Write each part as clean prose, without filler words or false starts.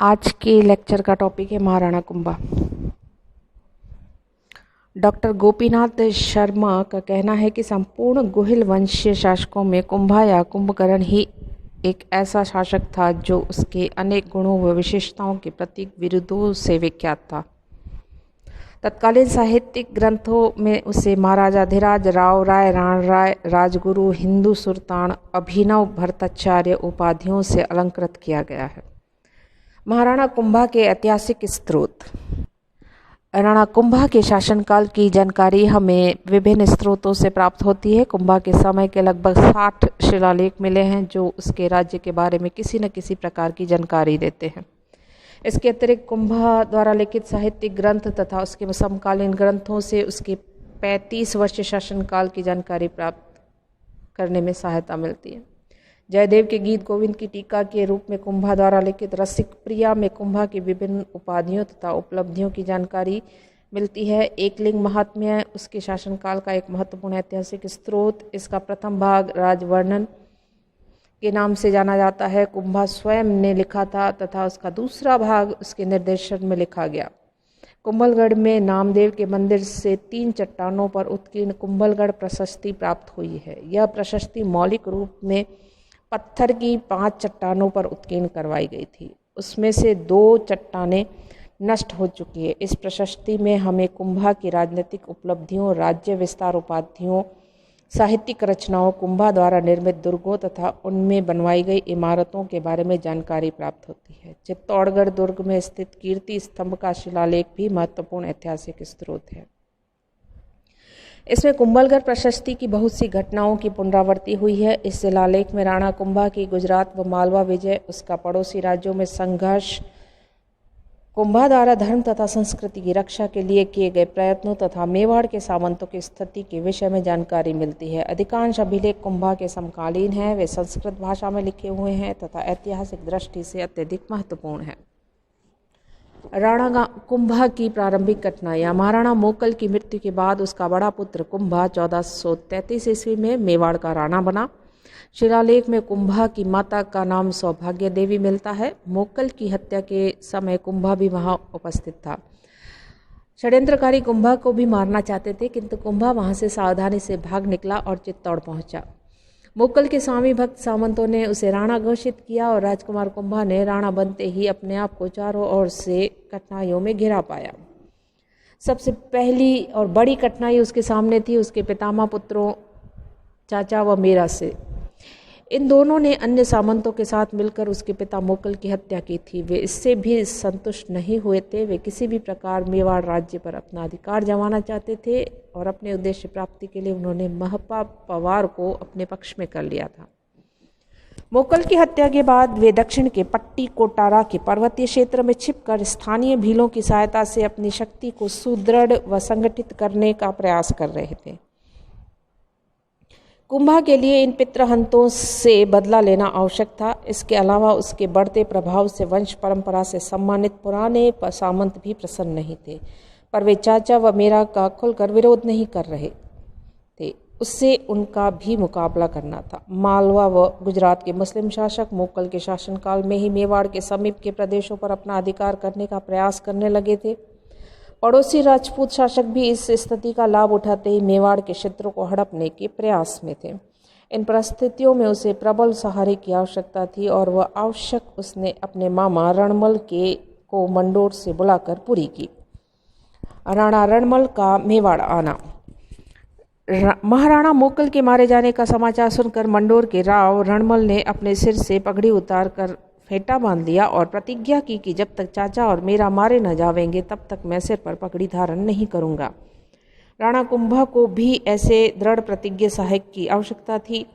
आज के लेक्चर का टॉपिक है महाराणा कुंभा। डॉक्टर गोपीनाथ शर्मा का कहना है कि संपूर्ण गुहिल वंशीय शासकों में कुंभा या कुंभकर्ण ही एक ऐसा शासक था जो उसके अनेक गुणों व विशेषताओं के प्रतीक विरुद्धों से विख्यात था। तत्कालीन साहित्यिक ग्रंथों में उसे महाराजाधिराज, राव राय, राण राय, राजगुरु, हिंदू सुल्तान, अभिनव भट्टाचार्य उपाधियों से अलंकृत किया गया है। महाराणा कुंभा के ऐतिहासिक स्रोत। राणा कुंभा के शासनकाल की जानकारी हमें विभिन्न स्रोतों से प्राप्त होती है। कुंभा के समय के लगभग 60 शिलालेख मिले हैं जो उसके राज्य के बारे में किसी न किसी प्रकार की जानकारी देते हैं। इसके अतिरिक्त कुंभा द्वारा लिखित साहित्यिक ग्रंथ तथा उसके समकालीन ग्रंथों से उसके 35 वर्षीय शासनकाल की जानकारी प्राप्त करने में सहायता मिलती है। जयदेव के गीत गोविंद की टीका के रूप में कुंभा द्वारा लिखित रसिक प्रिया में कुंभा की विभिन्न उपाधियों तथा उपलब्धियों की जानकारी मिलती है। एकलिंग महात्म्य उसके शासनकाल का एक महत्वपूर्ण ऐतिहासिक स्रोत। इसका प्रथम भाग राजवर्णन के नाम से जाना जाता है। कुंभा स्वयं ने लिखा था तथा उसका दूसरा भाग उसके निर्देशन में लिखा गया। कुंभलगढ़ में नामदेव के मंदिर से 3 चट्टानों पर उत्कीर्ण कुंभलगढ़ प्रशस्ति प्राप्त हुई है। यह प्रशस्ति मौलिक रूप में पत्थर की 5 चट्टानों पर उत्कीर्ण करवाई गई थी। उसमें से 2 चट्टानें नष्ट हो चुकी है। इस प्रशस्ति में हमें कुंभा की राजनीतिक उपलब्धियों, राज्य विस्तार उपाधियों, साहित्यिक रचनाओं, कुंभा द्वारा निर्मित दुर्गों तथा उनमें बनवाई गई इमारतों के बारे में जानकारी प्राप्त होती है। चित्तौड़गढ़ दुर्ग में स्थित कीर्ति स्तंभ का शिलालेख भी महत्वपूर्ण ऐतिहासिक स्रोत है। इसमें कुंभलगढ़ प्रशस्ति की बहुत सी घटनाओं की पुनरावृत्ति हुई है। इस शिलालेख में राणा कुंभा की गुजरात व मालवा विजय, उसका पड़ोसी राज्यों में संघर्ष, कुंभा द्वारा धर्म तथा संस्कृति की रक्षा के लिए किए गए प्रयत्नों तथा मेवाड़ के सामंतों की स्थिति के विषय में जानकारी मिलती है। अधिकांश अभिलेख कुंभा के समकालीन हैं। वे संस्कृत भाषा में लिखे हुए हैं तथा ऐतिहासिक दृष्टि से अत्यधिक महत्वपूर्ण हैं। राणा कुंभा की प्रारंभिक घटनाएं। महाराणा मोकल की मृत्यु के बाद उसका बड़ा पुत्र कुंभा 1433 ईस्वी में मेवाड़ का राणा बना। शिलालेख में कुंभा की माता का नाम सौभाग्य देवी मिलता है। मोकल की हत्या के समय कुंभा भी वहां उपस्थित था। षड्यंत्रकारी कुंभा को भी मारना चाहते थे, किंतु कुंभा वहां से सावधानी से भाग निकला और चित्तौड़ पहुंचा। मोकल के स्वामी भक्त सामंतों ने उसे राणा घोषित किया और राजकुमार कुंभा ने राणा बनते ही अपने आप को चारों ओर से कठिनाइयों में घिरा पाया। सबसे पहली और बड़ी कठिनाई उसके सामने थी उसके पितामह पुत्रों चाचा व मीरा से। इन दोनों ने अन्य सामंतों के साथ मिलकर उसके पिता मोकल की हत्या की थी। वे इससे भी संतुष्ट नहीं हुए थे। वे किसी भी प्रकार मेवाड़ राज्य पर अपना अधिकार जमाना चाहते थे और अपने उद्देश्य प्राप्ति के लिए उन्होंने महपा पवार को अपने पक्ष में कर लिया था। मोकल की हत्या के बाद वे दक्षिण के पट्टी कोटारा के पर्वतीय क्षेत्र में छिपकर स्थानीय भीलों की सहायता से अपनी शक्ति को सुदृढ़ व संगठित करने का प्रयास कर रहे थे। कुंभा के लिए इन पितृहंतों से बदला लेना आवश्यक था। इसके अलावा उसके बढ़ते प्रभाव से वंश परंपरा से सम्मानित पुराने सामंत भी प्रसन्न नहीं थे, पर वे चाचा व मीरा का खुलकर विरोध नहीं कर रहे थे। उससे उनका भी मुकाबला करना था। मालवा व गुजरात के मुस्लिम शासक मोकल के शासनकाल में ही मेवाड़ के समीप के प्रदेशों पर अपना अधिकार करने का प्रयास करने लगे थे। पड़ोसी राजपूत शासक भी इस स्थिति का लाभ उठाते ही मेवाड़ के क्षेत्रों को हड़पने के प्रयास में थे। इन परिस्थितियों में उसे प्रबल सहारे की आवश्यकता थी और वह आवश्यक उसने अपने मामा रणमल को मंडोर से बुलाकर पूरी की। राणा रणमल का मेवाड़ आना। महाराणा मोकल के मारे जाने का समाचार सुनकर मंडोर के राव रणमल ने अपने सिर से पगड़ी उतार कर फेंटा बांध लिया और प्रतिज्ञा की कि जब तक चाचा और मेरा मारे न जावेंगे तब तक मैं सिर पर पगड़ी धारण नहीं करूंगा। राणा कुंभा को भी ऐसे दृढ़ प्रतिज्ञ सहायक की आवश्यकता थी।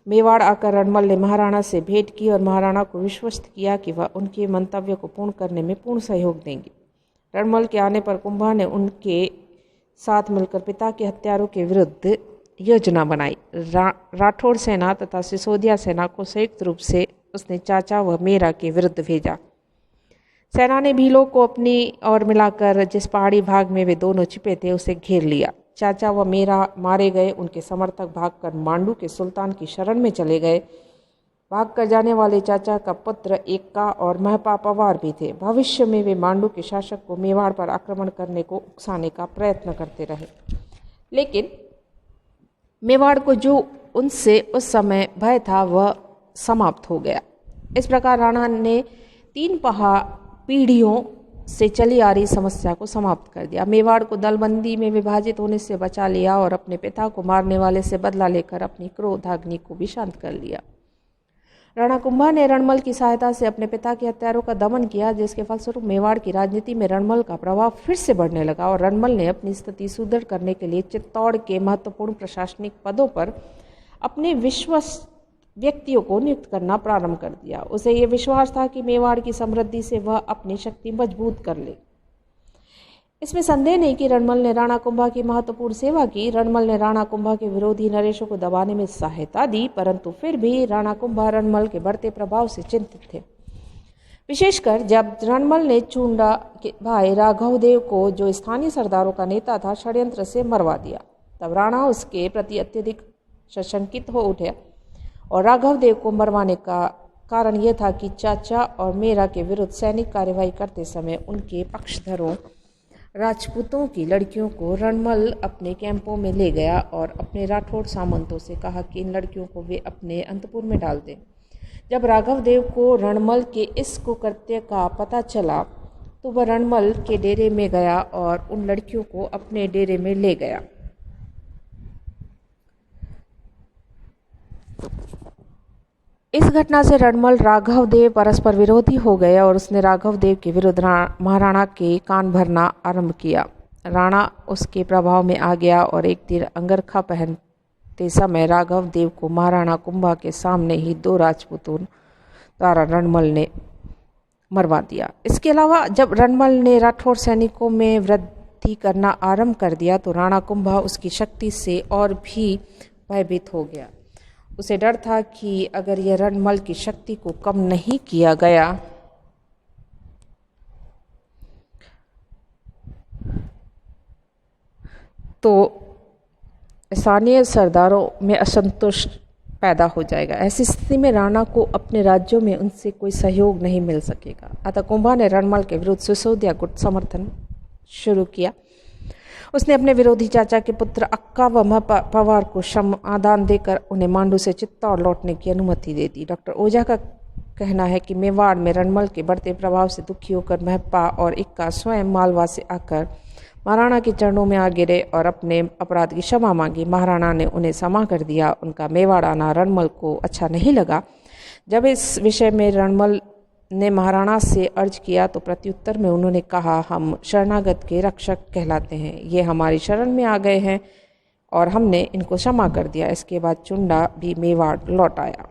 मेवाड़ आकर रणमल ने महाराणा से भेंट की और महाराणा को विश्वस्त किया कि वह उनके मंतव्य को पूर्ण करने में पूर्ण सहयोग देंगे। रणमल के आने पर कुंभा ने उनके साथ मिलकर पिता के हत्यारों के विरुद्ध योजना बनाई। राठौड़ सेना तथा सिसोदिया सेना को संयुक्त रूप से उसने चाचा व मेरा के विरुद्ध भेजा। सेना ने भीलों को अपनी ओर मिलाकर जिस पहाड़ी भाग में वे दोनों छिपे थे उसे घेर लिया। चाचा व मेरा मारे गए। उनके समर्थक भागकर मांडू के सुल्तान की शरण में चले गए। भाग कर जाने वाले चाचा का पुत्र एक्का और महपा पवार भी थे। भविष्य में वे मांडू के शासक को मेवाड़ पर आक्रमण करने को उकसाने का प्रयत्न करते रहे, लेकिन मेवाड़ को जो उनसे उस समय भय था वह समाप्त हो गया। इस प्रकार राणा ने 3 पीढ़ियों से चली आ रही समस्या को समाप्त कर दिया। मेवाड़ को दलबंदी में विभाजित होने से बचा लिया और अपने पिता को मारने वाले से बदला लेकर अपनी क्रोधाग्नि को भी शांत कर लिया। राणा कुंभा ने रणमल की सहायता से अपने पिता के हत्यारों का दमन किया, जिसके फलस्वरूप मेवाड़ की राजनीति में रणमल का प्रभाव फिर से बढ़ने लगा और रणमल ने अपनी स्थिति सुदृढ़ करने के लिए चित्तौड़ के महत्वपूर्ण प्रशासनिक पदों पर अपने विश्वस्त व्यक्तियों को नियुक्त करना प्रारंभ कर दिया। उसे यह विश्वास था कि मेवाड़ की समृद्धि से वह अपनी शक्ति मजबूत कर ले। इसमें संदेह नहीं कि रणमल ने राणा कुंभा की महत्वपूर्ण सेवा की। रणमल ने राणा कुंभा के विरोधी नरेशों को दबाने में सहायता दी, परंतु फिर भी राणा कुंभा रणमल के बढ़ते प्रभाव से चिंतित थे, विशेषकर जब रणमल ने चुंडा के भाई राघवदेव को, जो स्थानीय सरदारों का नेता था, षड्यंत्र से मरवा दिया। तब राणा उसके प्रति अत्यधिक सशंकित हो उठे और राघवदेव को मरवाने का कारण यह था कि चाचा और मेरा के विरुद्ध सैनिक कार्यवाही करते समय उनके पक्षधरों राजपूतों की लड़कियों को रणमल अपने कैंपों में ले गया और अपने राठौड़ सामंतों से कहा कि इन लड़कियों को वे अपने अंतपुर में डाल दें। जब राघवदेव को रणमल के इस कुकृत्य का पता चला तो वह रणमल के डेरे में गया और उन लड़कियों को अपने डेरे में ले गया। इस घटना से रणमल राघवदेव परस्पर विरोधी हो गए और उसने राघवदेव के विरुद्ध महाराणा के कान भरना आरंभ किया। राणा उसके प्रभाव में आ गया और एक दिन अंगरखा पहनते समय राघवदेव को महाराणा कुंभा के सामने ही 2 राजपूतों द्वारा रणमल ने मरवा दिया। इसके अलावा जब रणमल ने राठौड़ सैनिकों में वृद्धि करना आरंभ कर दिया तो राणा कुंभा उसकी शक्ति से और भी भयभीत हो गया। उसे डर था कि अगर यह रणमल की शक्ति को कम नहीं किया गया तो स्थानीय सरदारों में असंतोष पैदा हो जाएगा। ऐसी स्थिति में राणा को अपने राज्यों में उनसे कोई सहयोग नहीं मिल सकेगा। अतः कुंभा ने रणमल के विरुद्ध सिसोदिया गुट समर्थन शुरू किया। उसने अपने विरोधी चाचा के पुत्र अक्का व पवार को क्षमादान देकर उन्हें मांडू से चित्तौड़ लौटने की अनुमति दे दी। डॉक्टर ओझा का कहना है कि मेवाड़ में रणमल के बढ़ते प्रभाव से दुखी होकर महपा और इक्का स्वयं मालवा से आकर महाराणा के चरणों में आ गिरे और अपने अपराध की क्षमा मांगी। महाराणा ने उन्हें क्षमा कर दिया। उनका मेवाड़ आना रणमल को अच्छा नहीं लगा। जब इस विषय में रणमल ने महाराणा से अर्ज किया तो प्रत्युत्तर में उन्होंने कहा, हम शरणागत के रक्षक कहलाते हैं, ये हमारी शरण में आ गए हैं और हमने इनको क्षमा कर दिया। इसके बाद चुंडा भी मेवाड़ लौट आया।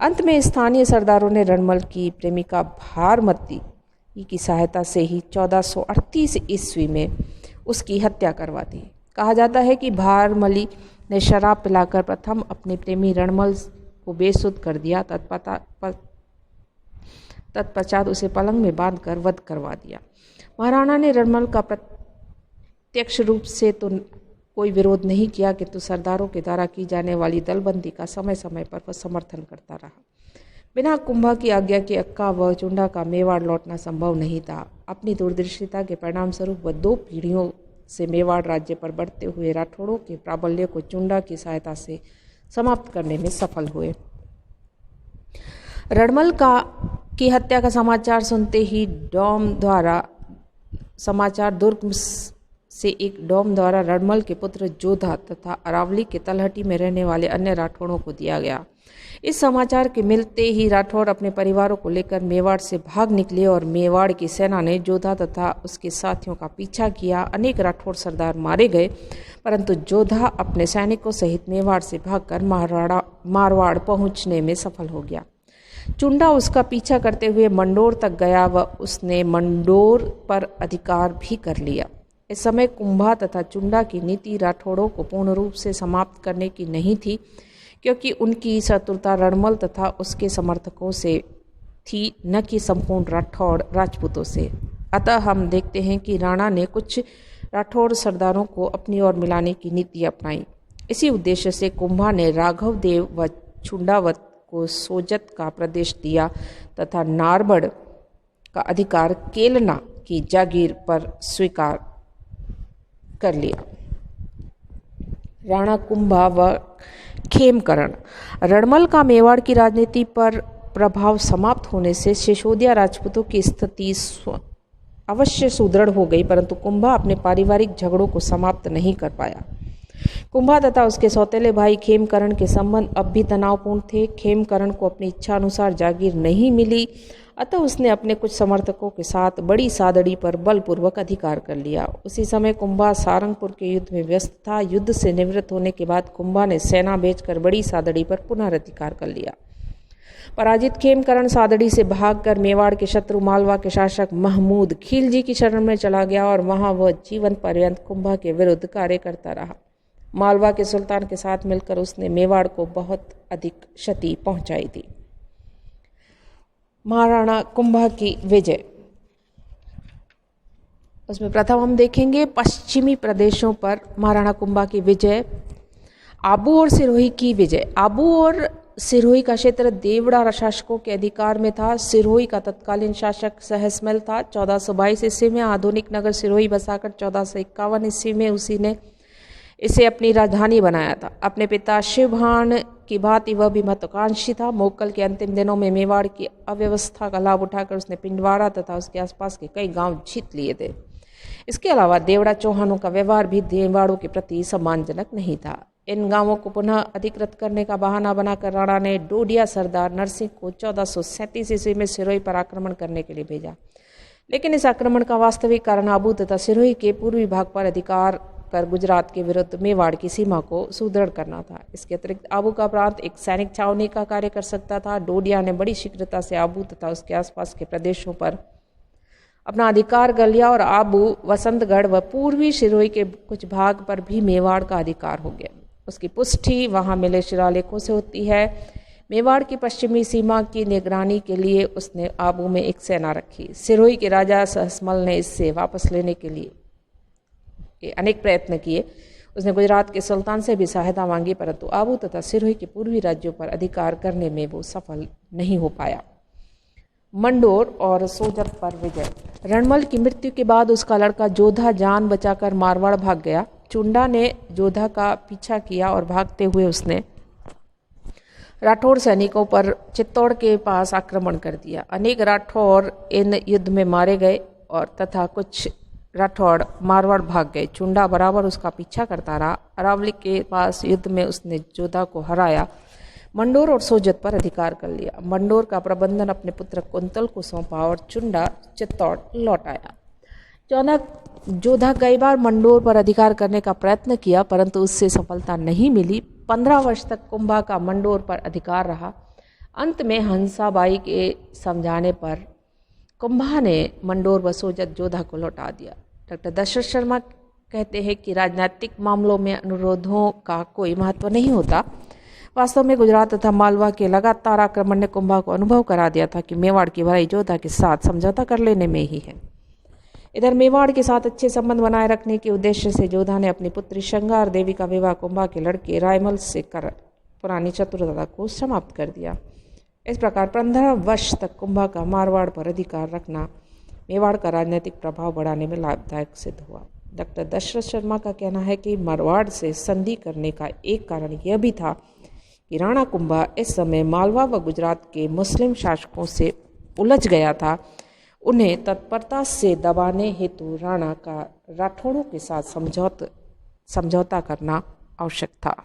अंत में स्थानीय सरदारों ने रणमल की प्रेमिका भारमती की सहायता से ही 1438 ईस्वी में उसकी हत्या करवा दी। कहा जाता है कि भारमली ने शराब पिलाकर प्रथम अपने प्रेमी रणमल को बेसुध कर दिया। तत्पश्चात उसे पलंग में बांधकर वध करवा दिया। महाराणा ने रणमल का प्रत्यक्ष रूप से तो कोई विरोध नहीं किया, किंतु सरदारों के द्वारा की जाने वाली दलबंदी का समय समय पर वह समर्थन करता रहा। बिना कुंभा की आज्ञा के अक्का व चुंडा का मेवाड़ लौटना संभव नहीं था। अपनी दूरदर्शिता के परिणाम स्वरूप वह 2 पीढ़ियों से मेवाड़ राज्य पर बढ़ते हुए राठौड़ों के प्राबल्य को चुंडा की सहायता से समाप्त करने में सफल हुए। रणमल की हत्या का समाचार सुनते ही दुर्ग से एक डोम द्वारा रणमल के पुत्र जोधा तथा अरावली के तलहटी में रहने वाले अन्य राठौड़ों को दिया गया। इस समाचार के मिलते ही राठौड़ अपने परिवारों को लेकर मेवाड़ से भाग निकले और मेवाड़ की सेना ने जोधा तथा उसके साथियों का पीछा किया। अनेक राठौड़ सरदार मारे गए, परंतु जोधा अपने सैनिकों सहित मेवाड़ से भागकर मारवाड़ पहुंचने में सफल हो गया। चुंडा उसका पीछा करते हुए मंडोर तक गया व उसने मंडोर पर अधिकार भी कर लिया। इस समय कुंभा तथा चुंडा की नीति राठौड़ों को पूर्ण रूप से समाप्त करने की नहीं थी, क्योंकि उनकी शत्रुता रणमल तथा उसके समर्थकों से थी, न कि संपूर्ण राठौड़ राजपूतों से। अतः हम देखते हैं कि राणा ने कुछ राठौड़ सरदारों को अपनी ओर मिलाने की नीति अपनाई। इसी उद्देश्य से कुंभा ने राघवदेव व चुंडावत को सोजत का प्रदेश दिया तथा नारबड़ का अधिकार केलना की जागीर पर स्वीकार कर लिया। राणा कुंभा व खेमकरण। रणमल का मेवाड़ की राजनीति पर प्रभाव समाप्त होने से सिसोदिया राजपूतों की स्थिति अवश्य सुदृढ़ हो गई, परंतु कुंभा अपने पारिवारिक झगड़ों को समाप्त नहीं कर पाया। कुंभा तथा उसके सौतेले भाई खेमकरण के संबंध अब भी तनावपूर्ण थे। खेमकरण को अपनी इच्छा अनुसार जागीर नहीं मिली, अतः उसने अपने कुछ समर्थकों के साथ बड़ी सादड़ी पर बलपूर्वक अधिकार कर लिया। उसी समय कुंभा सारंगपुर के युद्ध में व्यस्त था। युद्ध से निवृत्त होने के बाद कुंभा ने सेना भेजकर बड़ी सादड़ी पर पुनर्अधिकार कर लिया। पराजित खेमकरण सादड़ी से भागकर मेवाड़ के शत्रु मालवा के शासक महमूद खिलजी की शरण में चला गया और वहां वह जीवन पर्यंत कुंभा के विरुद्ध कार्य करता रहा। मालवा के सुल्तान के साथ मिलकर उसने मेवाड़ को बहुत अधिक क्षति पहुंचाई थी। महाराणा कुंभा की विजय, उसमें प्रथम हम देखेंगे पश्चिमी प्रदेशों पर महाराणा कुंभा की विजय। आबू और सिरोही की विजय। आबू और सिरोही का क्षेत्र देवड़ा शासकों के अधिकार में था। सिरोही का तत्कालीन शासक सहसमल था। 1422 ईस्वी में आधुनिक नगर सिरोही बसाकर 1451 ईस्वी में उसी ने इसे अपनी राजधानी बनाया था। अपने पिता शिवभान की भांति वह भी महत्वाकांक्षी था। मोक्कल के अंतिम दिनों में मेवाड़ की अव्यवस्था का लाभ उठाकर उसने पिंडवाड़ा तथा उसके आसपास के कई गांव जीत लिए थे। इसके अलावा देवड़ा चौहानों का व्यवहार भी देवाड़ों के प्रति सम्मानजनक नहीं था। इन गांवों को पुनः अधिकृत करने का बहाना बनाकर राणा ने डोडिया सरदार नरसिंह को 1437 ईस्वी में सिरोही पर आक्रमण करने के लिए भेजा, लेकिन इस आक्रमण का वास्तविक कारण आबू तथा सिरोही के पूर्वी भाग पर अधिकार कर गुजरात के विरुद्ध मेवाड़ की सीमा को सुदृढ़ करना था। इसके अतिरिक्त आबू का प्रांत एक सैनिक छावनी का कार्य कर सकता था। डोडिया ने बड़ी शीघ्रता से आबू तथा उसके आसपास के प्रदेशों पर अपना अधिकार कर लिया और आबू, वसंतगढ़ व पूर्वी सिरोही के कुछ भाग पर भी मेवाड़ का अधिकार हो गया। उसकी पुष्टि वहां मिले शिलालेखों से होती है। मेवाड़ की पश्चिमी सीमा की निगरानी के लिए उसने आबू में एक सेना रखी। सिरोही के राजा सहसमल ने इससे वापस लेने के लिए अनेक प्रयत्न किए। उसने गुजरात के सुल्तान से भी सहायता मांगी, परंतु आबू तथा सिरोही के पूर्वी राज्यों पर अधिकार करने में वो सफल नहीं हो पाया। मंडोर और सोजत पर विजय। रणमल की मृत्यु के बाद उसका लड़का जोधा जान बचाकर मारवाड़ भाग गया। चुंडा ने जोधा का पीछा किया और भागते हुए उसने राठौड़ सैनिकों पर चित्तौड़ के पास आक्रमण कर दिया। अनेक राठौड़ इन युद्ध में मारे गए और तथा कुछ राठौड़ मारवाड़ भाग गए। चुंडा बराबर उसका पीछा करता रहा। अरावली के पास युद्ध में उसने जोधा को हराया। मंडोर और सोजत पर अधिकार कर लिया। मंडोर का प्रबंधन अपने पुत्र कुंतल को सौंपा और चुंडा चित्तौड़ लौट आया। जोधा कई बार मंडोर पर अधिकार करने का प्रयत्न किया, परंतु उससे सफलता नहीं मिली। 15 वर्ष तक कुंभा का मंडोर पर अधिकार रहा। अंत में हंसाबाई के समझाने पर कुंभा ने मंडोर व सोजत जोधा को लौटा दिया। डॉक्टर दशरथ शर्मा कहते हैं कि राजनीतिक मामलों में अनुरोधों का कोई महत्व नहीं होता। वास्तव में गुजरात तथा मालवा के लगातार आक्रमण ने कुंभा को अनुभव करा दिया था कि मेवाड़ की भलाई जोधा के साथ समझौता कर लेने में ही है। इधर मेवाड़ के साथ अच्छे संबंध बनाए रखने के उद्देश्य से जोधा ने अपनी पुत्री श्रृंगार देवी का विवाह कुंभा के लड़के रायमल से कर पुरानी चतुरता को समाप्त कर दिया। इस प्रकार 15 वर्ष तक कुंभा का मारवाड़ पर अधिकार रखना मेवाड़ का राजनीतिक प्रभाव बढ़ाने में लाभदायक सिद्ध हुआ। डॉक्टर दशरथ शर्मा का कहना है कि मारवाड़ से संधि करने का एक कारण यह भी था कि राणा कुंभा इस समय मालवा व गुजरात के मुस्लिम शासकों से उलझ गया था। उन्हें तत्परता से दबाने हेतु राणा का राठौड़ों के साथ समझौता करना आवश्यक था।